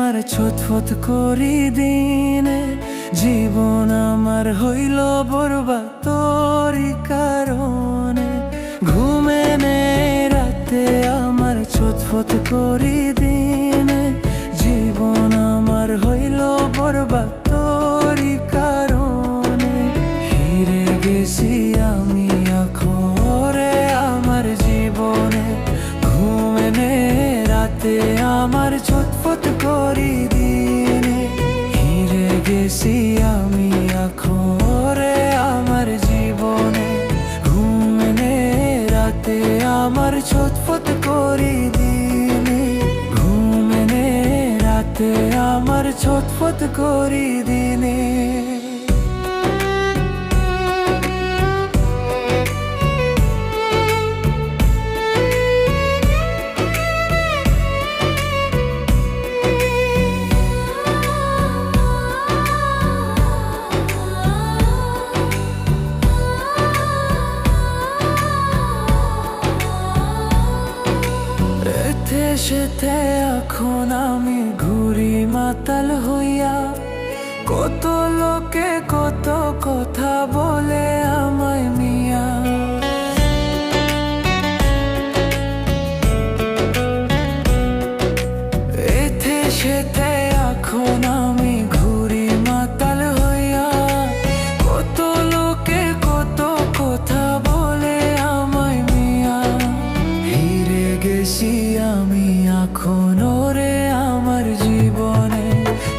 আমার ছটফট করি দিনে, জীবন আমার হইল বরবাদ তোরি কারণে। ঘুমে নেই রাতে আমার ছটফট করি দিনে, জীবন আমার হইল বরবাদ তোরি কারণে। হিরে গেছি আমি আখরে আমার জীবনে, ঘুমে নেই রাতে আমার ছটফট করি দিনে। হিরে গেছি আমি আখরে আমার জীবনে, ঘুমে নেই রাতে আমার ছটফট করি দিনে। ঘুমে নেই রাতে আমার ছটফট করি দিনে। সেতে এখন আমি ঘুরি মাতাল হইয়া, কত লোকে কত কথা বলে আমায় মিয়া। এতে সেতে এখন আমি ঘুরি মাতাল হইয়া, কত লোকে কত কথা বলে আমায় মিয়া। হিরে গেছি আমি এখনো রে আমার জীবনে,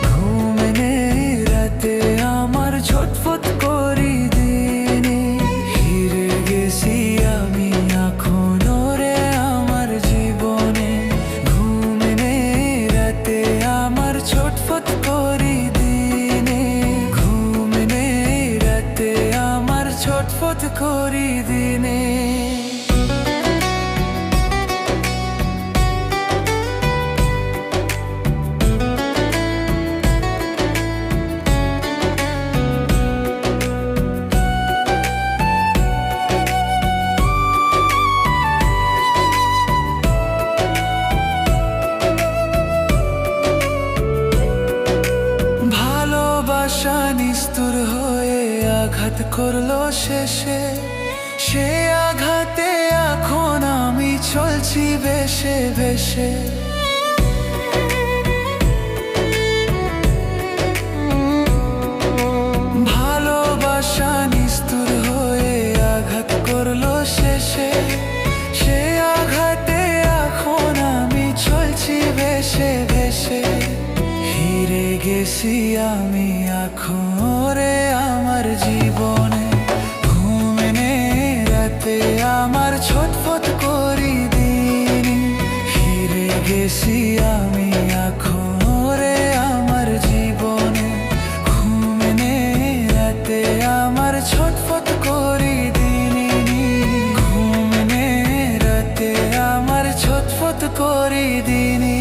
ঘুমে নেই রাতে আমার ছটফট করি দিনে। হিরে গেছি আমি এখনো রে আমার জীবনে, ঘুমে নেই রাতে আমার ছটফট করি দিনে। ঘুমে নেই রাতে আমার ছটফট করি দিনে। ভালোবাসা নিষ্ঠুর হয়ে আঘাত করলো শেষে, সে আঘাতে এখন আমি চলছি ভেসে ভেসে। ভালোবাসা নিষ্ঠুর হয়ে আঘাত করলো শেষে, সে আঘাতে এখন আমি চলছি ভেসে ভেসে। হিরে গেছি আমি আখরে আমার জীবনে, ঘুমে নেই রাতে আমার ছটফট করি দিনে। হিরে গেছি আমি আখরে আমার জীবনে, ঘুমে নেই রাতে আমার ছটফট করি দিনে। ঘুমে নেই রাতে আমার ছটফট করি দিনে।